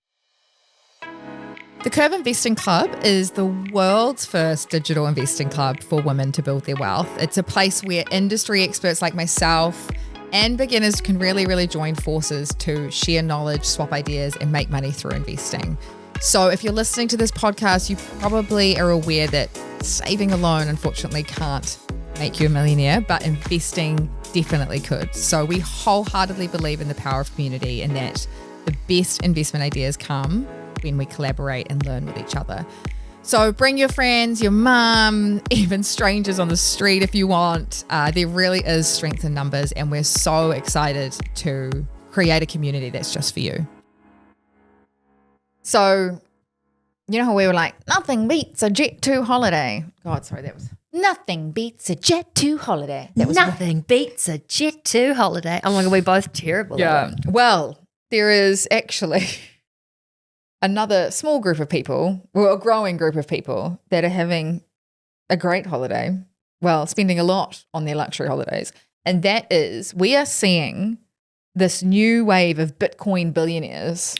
Speaker 3: The Curve Investing Club is the world's first digital investing club for women to build their wealth. It's a place where industry experts like myself and beginners can really join forces to share knowledge, swap ideas, and make money through investing. So if you're listening to this podcast, you probably are aware that saving alone, unfortunately, can't make you a millionaire, but investing definitely could. So we wholeheartedly believe in the power of community and that the best investment ideas come when we collaborate and learn with each other. So bring your friends, your mum, even strangers on the street if you want. There really is strength in numbers, and we're so excited to create a community that's just for you.
Speaker 1: So, you know how we were like, nothing beats a Jet2 holiday. God, sorry, that was nothing beats a Jet2 holiday. That was
Speaker 2: Nothing beats a Jet2 holiday. Oh my God, we're both terrible.
Speaker 1: Yeah. Well, there is actually another small group of people, well, a growing group of people that are having a great holiday, well, spending a lot on their luxury holidays. And that is, we are seeing this new wave of Bitcoin billionaires.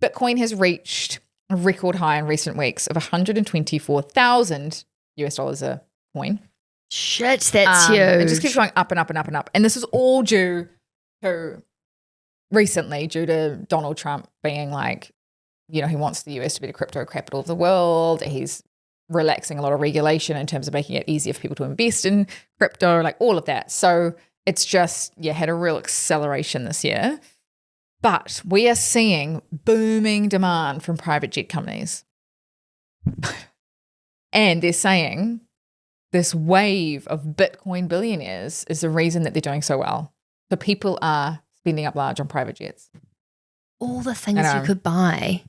Speaker 1: Bitcoin has reached a record high in recent weeks of $124,000 a coin.
Speaker 2: Shit, that's huge.
Speaker 1: It just keeps going up and up and up and up. And this is all due to Donald Trump being like, you know, he wants the US to be the crypto capital of the world. He's relaxing a lot of regulation in terms of making it easier for people to invest in crypto, like all of that. So it's just, had a real acceleration this year. But we are seeing booming demand from private jet companies. And they're saying this wave of Bitcoin billionaires is the reason that they're doing so well. So people are spending up large on private jets.
Speaker 2: All the things you could buy.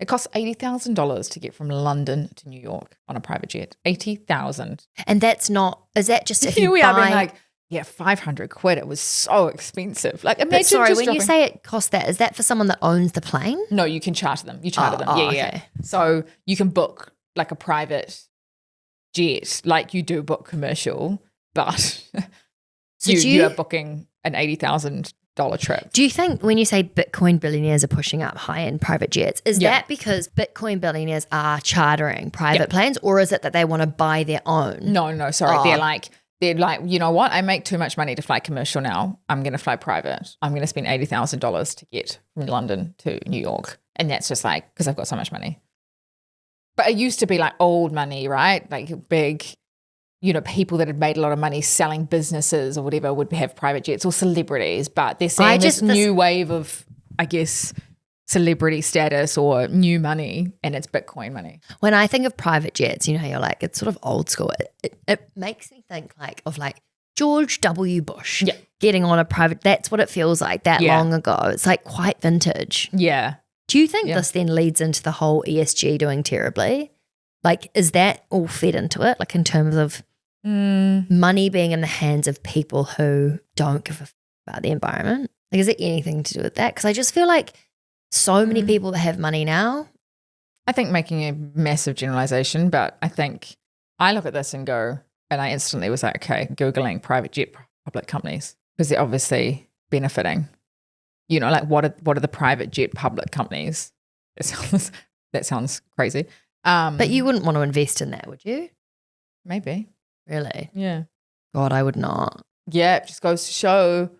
Speaker 1: It costs $80,000 to get from London to New York on a private jet. $80,000.
Speaker 2: And that's not, is that just if
Speaker 1: Here
Speaker 2: you
Speaker 1: we
Speaker 2: buy?
Speaker 1: are being like, $500. It was so expensive. Like, imagine
Speaker 2: But sorry,
Speaker 1: just
Speaker 2: when you say it costs that, is that for someone that owns the plane?
Speaker 1: No, you can charter them. You charter them.
Speaker 2: Okay.
Speaker 1: Yeah. So you can book like a private jet, like you do book commercial, but
Speaker 2: So
Speaker 1: you are booking an $80,000 trip.
Speaker 2: Do you think when you say Bitcoin billionaires are pushing up high-end private jets, is that because Bitcoin billionaires are chartering private planes, or is it that they want to buy their own?
Speaker 1: No, sorry. They're like, you know what? I make too much money to fly commercial now. I'm going to fly private. I'm going to spend $80,000 to get from London to New York. And that's just like, because I've got so much money. But it used to be like old money, right? Like big, people that had made a lot of money selling businesses or whatever would have private jets, or celebrities. But they're saying this new wave of, I guess, celebrity status or new money, and it's Bitcoin money.
Speaker 2: When I think of private jets, you're like, it's sort of old school. It makes me think of George W. Bush getting on a private, that's what it feels like that long ago. It's like quite vintage.
Speaker 1: Yeah.
Speaker 2: Do you think this then leads into the whole ESG doing terribly? Like, is that all fed into it? Like in terms of money being in the hands of people who don't give a f about the environment? Like, is it anything to do with that? Because I just feel like so many people that have money now.
Speaker 1: I think making a massive generalization, but I think I look at this and go, and I instantly was like, okay, Googling private jet public companies, because they're obviously benefiting. Like what are the private jet public companies? That sounds crazy.
Speaker 2: But you wouldn't want to invest in that, would you?
Speaker 1: Maybe.
Speaker 2: Really?
Speaker 1: Yeah.
Speaker 2: God, I would not.
Speaker 1: Yeah, it just goes to show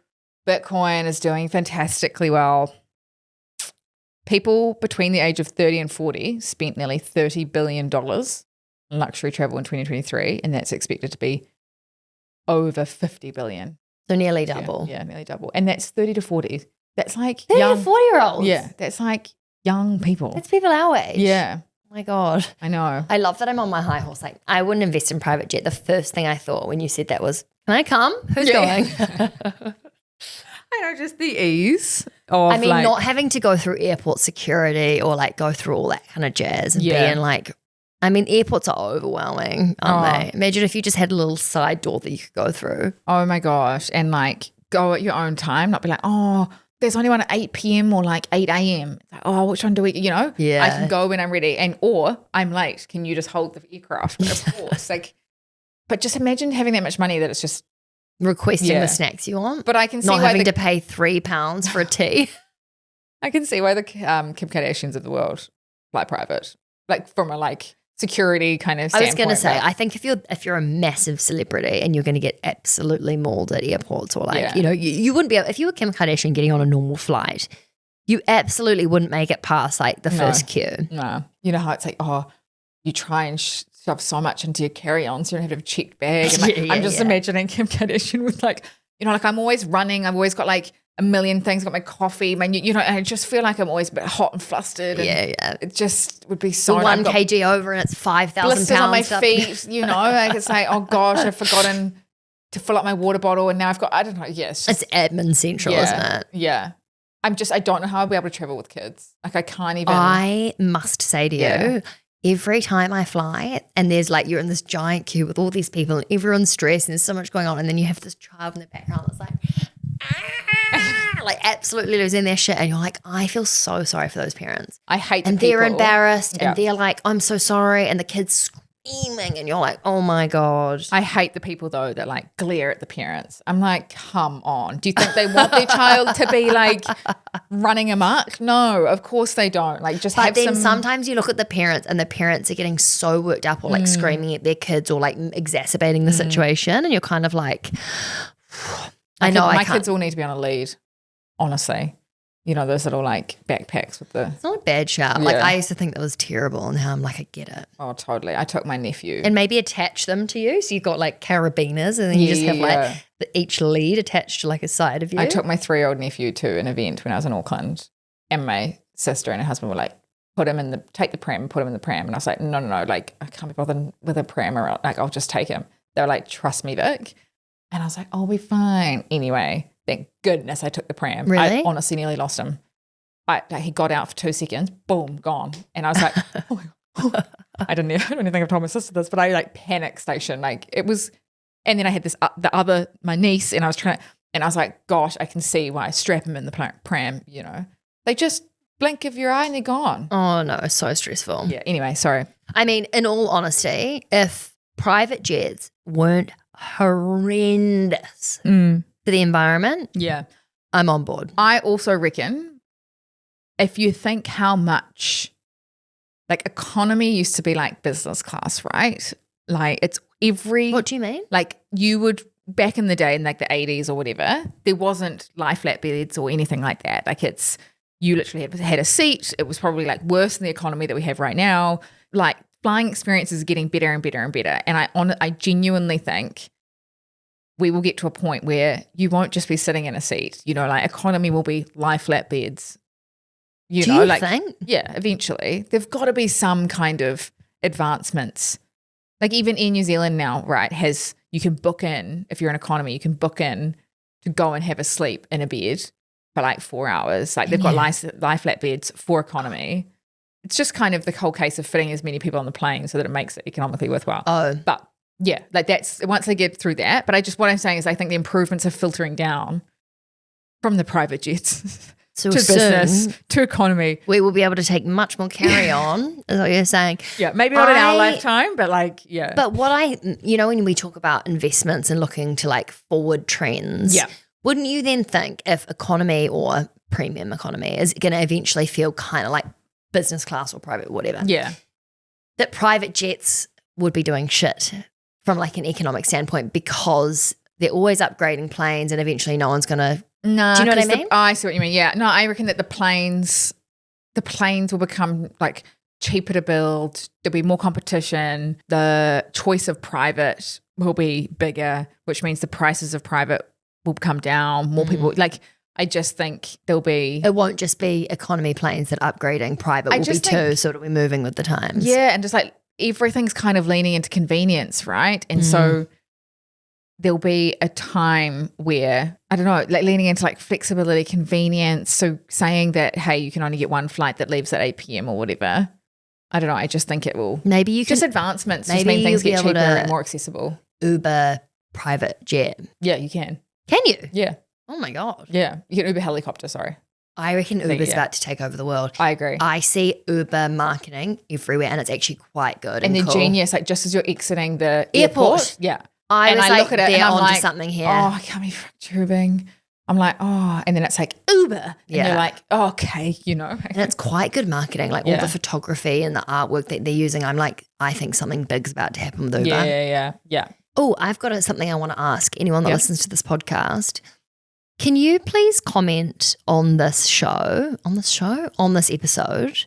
Speaker 1: Bitcoin is doing fantastically well. People between the age of 30 and 40 spent nearly $30 billion in luxury travel in 2023, and that's expected to be over $50 billion.
Speaker 2: So nearly double.
Speaker 1: Yeah, nearly double. And that's 30 to 40. That's like
Speaker 2: 30
Speaker 1: young,
Speaker 2: to 40-year-olds?
Speaker 1: Yeah, that's like young people.
Speaker 2: That's people our age.
Speaker 1: Yeah.
Speaker 2: Oh my God.
Speaker 1: I know.
Speaker 2: I love that I'm on my high horse. Like, I wouldn't invest in private jet. The first thing I thought when you said that was, can I come? Who's going?
Speaker 1: I know, just the ease of
Speaker 2: not having to go through airport security or go through all that kind of jazz and being airports are overwhelming, aren't they? Imagine if you just had a little side door that you could go through.
Speaker 1: Oh my gosh. And go at your own time, not be like, oh, there's only one at 8 p.m. or 8 a.m. It's like, oh, which one do we, Yeah. I can go when I'm ready. Or I'm late. Can you just hold the aircraft? But of course. But just imagine having that much money that it's just
Speaker 2: requesting the snacks you want.
Speaker 1: But I can see
Speaker 2: not having to pay £3 for a tea.
Speaker 1: I can see why the Kim Kardashians of the world fly private, from a security kind of standpoint.
Speaker 2: I was going to say, I think if you're a massive celebrity and you're going to get absolutely mauled at airports or you wouldn't be able, if you were Kim Kardashian getting on a normal flight, you absolutely wouldn't make it past the first queue.
Speaker 1: No. You know how it's you try and shove so much into your carry-on so you don't have to have a checked bag. And like,
Speaker 2: Yeah,
Speaker 1: I'm just
Speaker 2: yeah.
Speaker 1: imagining Kim Kardashian with like, you know, like I'm always running. I've always got like a million things. Got my coffee, you know, and I just feel like I'm always a bit hot and flustered. And
Speaker 2: Yeah.
Speaker 1: it just would be so.
Speaker 2: The 1
Speaker 1: I've got
Speaker 2: kg over and it's 5,000
Speaker 1: blisters
Speaker 2: pounds
Speaker 1: on my
Speaker 2: stuff.
Speaker 1: feet, you know, like it's like, oh gosh, I've forgotten to fill up my water bottle and now I've got, I don't know. Yeah, it's just,
Speaker 2: It's admin central,
Speaker 1: yeah,
Speaker 2: isn't it?
Speaker 1: Yeah. I don't know how I'll be able to travel with kids. Like I can't even.
Speaker 2: I must say to you, every time I fly and there's like, you're in this giant queue with all these people and everyone's stressed and there's so much going on and then you have this child in the background that's like, like absolutely losing their shit and you're like, I feel so sorry for those parents.
Speaker 1: I hate
Speaker 2: and they're embarrassed
Speaker 1: Yeah.
Speaker 2: and they're like, I'm so sorry, and the kid's screaming and you're like, oh my God.
Speaker 1: I hate the people though that like glare at the parents. I'm like, come on. Do you think they want their child to be like running amok? No, of course they don't. Like just
Speaker 2: But
Speaker 1: have
Speaker 2: then
Speaker 1: some.
Speaker 2: sometimes you look at the parents and the parents are getting so worked up or like screaming at their kids or like exacerbating the situation and you're kind of like, I know
Speaker 1: my
Speaker 2: I can't.
Speaker 1: kids all need to be on a lead, honestly. You know, those little like backpacks with the.
Speaker 2: It's not a bad shout. Like
Speaker 1: Yeah.
Speaker 2: I used to think that was terrible and now I'm like, I get it.
Speaker 1: Oh, totally. I took my nephew.
Speaker 2: And maybe attach them to you. So you've got like carabiners and then you just have like each lead attached to like a side of you.
Speaker 1: I took my 3-year-old nephew to an event when I was in Auckland and my sister and her husband were like, take the pram, put him in the pram. And I was like, no, like I can't be bothered with a pram or like I'll just take him. They were like, trust me, Vic. And I was like, I'll be fine. Anyway, thank goodness I took the pram.
Speaker 2: Really?
Speaker 1: I honestly nearly lost him. He got out for 2 seconds, boom, gone. And I was like, oh my God. I don't even think I've told my sister this, but I like panic station. Like it was, and then I had this, my niece, and I was like, gosh, I can see why I strap him in the pram, you know. They just blink of your eye and they're gone.
Speaker 2: Oh no, so stressful.
Speaker 1: Yeah, anyway, sorry.
Speaker 2: I mean, in all honesty, if private jets weren't horrendous for the environment,
Speaker 1: Yeah.
Speaker 2: I'm on board.
Speaker 1: I also reckon if you think how much like economy used to be like business class, right? Like it's
Speaker 2: What do you mean?
Speaker 1: like you would back in the day in like the 80s or whatever, there wasn't lie flat beds or anything like that. Like you literally had a seat. It was probably like worse than the economy that we have right now. Like flying experiences are getting better and better and better. And I genuinely think we will get to a point where you won't just be sitting in a seat, you know, like economy will be lie flat beds. You
Speaker 2: Do
Speaker 1: know,
Speaker 2: you
Speaker 1: like
Speaker 2: think?
Speaker 1: yeah, eventually there've got to be some kind of advancements. Like even in New Zealand now, right, you can book in if you're an economy, you can book in to go and have a sleep in a bed for like 4 hours. Like they've got lie flat beds for economy. It's just kind of the whole case of fitting as many people on the plane so that it makes it economically worthwhile.
Speaker 2: Oh,
Speaker 1: But yeah, like that's once they get through that. But what I'm saying is I think the improvements are filtering down from the private jets.
Speaker 2: so
Speaker 1: to
Speaker 2: soon
Speaker 1: business, to economy.
Speaker 2: we will be able to take much more carry on, is what you're saying.
Speaker 1: Yeah, maybe not in our lifetime, but like, yeah.
Speaker 2: But when we talk about investments and looking to like forward trends,
Speaker 1: Yeah.
Speaker 2: wouldn't you then think if economy or premium economy is going to eventually feel kind of like business class or private, whatever,
Speaker 1: Yeah.
Speaker 2: that private jets would be doing shit from like an economic standpoint because they're always upgrading planes and eventually no one's going to.
Speaker 1: No,
Speaker 2: Do you know what I mean?
Speaker 1: I see what you mean. Yeah. No, I reckon that the planes will become like cheaper to build. There'll be more competition. The choice of private will be bigger, which means the prices of private will come down. More people like. I just think there'll be.
Speaker 2: It won't just be economy planes that upgrading. Private will be too, so it'll be moving with the times.
Speaker 1: Yeah, and just like everything's kind of leaning into convenience, right? And so there'll be a time where, I don't know, like leaning into like flexibility, convenience. So saying that, hey, you can only get one flight that leaves at 8 p.m. or whatever. I don't know. I just think it will.
Speaker 2: Maybe you can.
Speaker 1: Just advancements just
Speaker 2: maybe
Speaker 1: mean things
Speaker 2: you'll
Speaker 1: get
Speaker 2: be
Speaker 1: cheaper
Speaker 2: able to
Speaker 1: and more accessible.
Speaker 2: Uber private jet.
Speaker 1: Yeah, you can.
Speaker 2: Can you?
Speaker 1: Yeah.
Speaker 2: Oh my God.
Speaker 1: Yeah. You can Uber helicopter, sorry.
Speaker 2: I reckon Uber's about to take over the world.
Speaker 1: I agree.
Speaker 2: I see Uber marketing everywhere and it's actually quite good.
Speaker 1: And they're
Speaker 2: cool.
Speaker 1: genius, like just as you're exiting the
Speaker 2: Airport.
Speaker 1: airport. Yeah.
Speaker 2: I
Speaker 1: and
Speaker 2: was
Speaker 1: I
Speaker 2: like,
Speaker 1: look at it
Speaker 2: they're
Speaker 1: and I'm
Speaker 2: onto
Speaker 1: like,
Speaker 2: something here.
Speaker 1: Oh, I can't be tubing. I'm like, oh, and then it's like Uber. And
Speaker 2: Yeah.
Speaker 1: you're like, oh, okay, you know.
Speaker 2: And it's quite good marketing, like all the photography and the artwork that they're using. I'm like, I think something big's about to happen with Uber.
Speaker 1: Yeah.
Speaker 2: Oh, I've got something I want to ask anyone that
Speaker 1: Yeah.
Speaker 2: listens to this podcast. Can you please comment on this episode?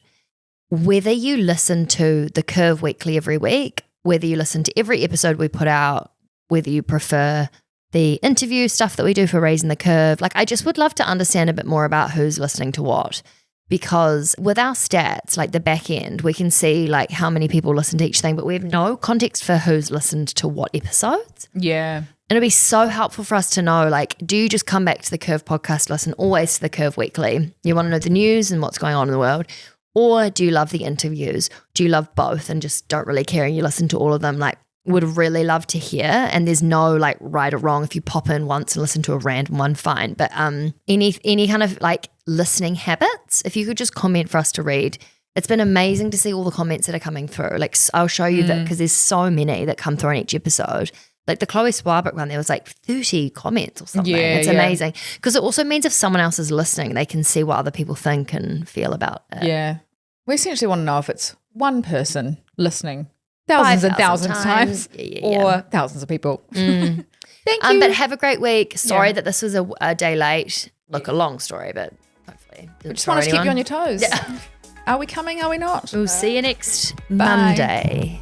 Speaker 2: whether you listen to The Curve Weekly every week, whether you listen to every episode we put out, whether you prefer the interview stuff that we do for Raising the Curve, like I just would love to understand a bit more about who's listening to what. Because with our stats, like the back end, we can see like how many people listen to each thing, but we have no context for who's listened to what episodes.
Speaker 1: Yeah.
Speaker 2: And it'd be so helpful for us to know, like, do you just come back to the Curve podcast, listen always to the Curve Weekly? You want to know the news and what's going on in the world? Or do you love the interviews? Do you love both and just don't really care and you listen to all of them? Like, would really love to hear. And there's no like right or wrong. If you pop in once and listen to a random one, fine. But any kind of like listening habits, if you could just comment for us to read. It's been amazing to see all the comments that are coming through. Like I'll show you that because there's so many that come through in each episode. Like the Chloe Swarbrick one, there was like 30 comments or something.
Speaker 1: Yeah,
Speaker 2: it's amazing. Because it also means if someone else is listening, they can see what other people think and feel about it.
Speaker 1: Yeah. We essentially want to know if it's one person listening thousands and thousands of times or thousands of people.
Speaker 2: Thank you. But have a great week. Sorry that this was a day late. Look, a long story, but hopefully.
Speaker 1: We just want to keep you on your toes. Yeah. Are we coming? Are we not?
Speaker 2: We'll see you next Monday.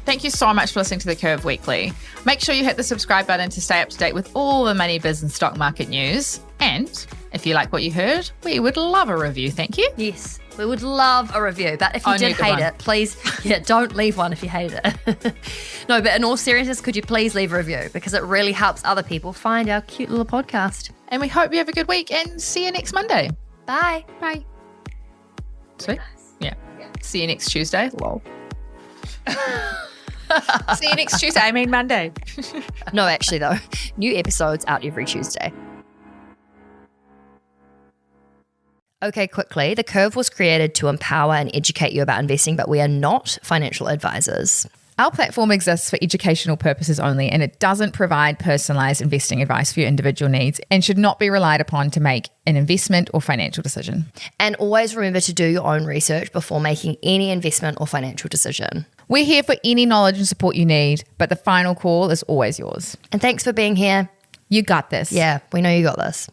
Speaker 3: Thank you so much for listening to The Curve Weekly. Make sure you hit the subscribe button to stay up to date with all the money, biz and stock market news. And if you like what you heard, we would love a review. Thank you.
Speaker 2: Yes, we would love a review. But if you did hate it, please, don't leave one if you hated it. No, but in all seriousness, could you please leave a review? Because it really helps other people find our cute little podcast.
Speaker 3: And we hope you have a good week and see you next Monday.
Speaker 2: Bye.
Speaker 3: Bye. Sweet. Yeah. See you next Tuesday. Lol. See you next Tuesday. I mean Monday.
Speaker 2: No, actually though, new episodes out every Tuesday. Okay, quickly. The Curve was created to empower and educate you about investing, but we are not financial advisors.
Speaker 1: Our platform exists for educational purposes only, and it doesn't provide personalized investing advice for your individual needs and should not be relied upon to make an investment or financial decision.
Speaker 2: And always remember to do your own research before making any investment or financial decision.
Speaker 1: We're here for any knowledge and support you need, but the final call is always yours.
Speaker 2: And thanks for being here.
Speaker 1: You got this.
Speaker 2: Yeah, we know you got this.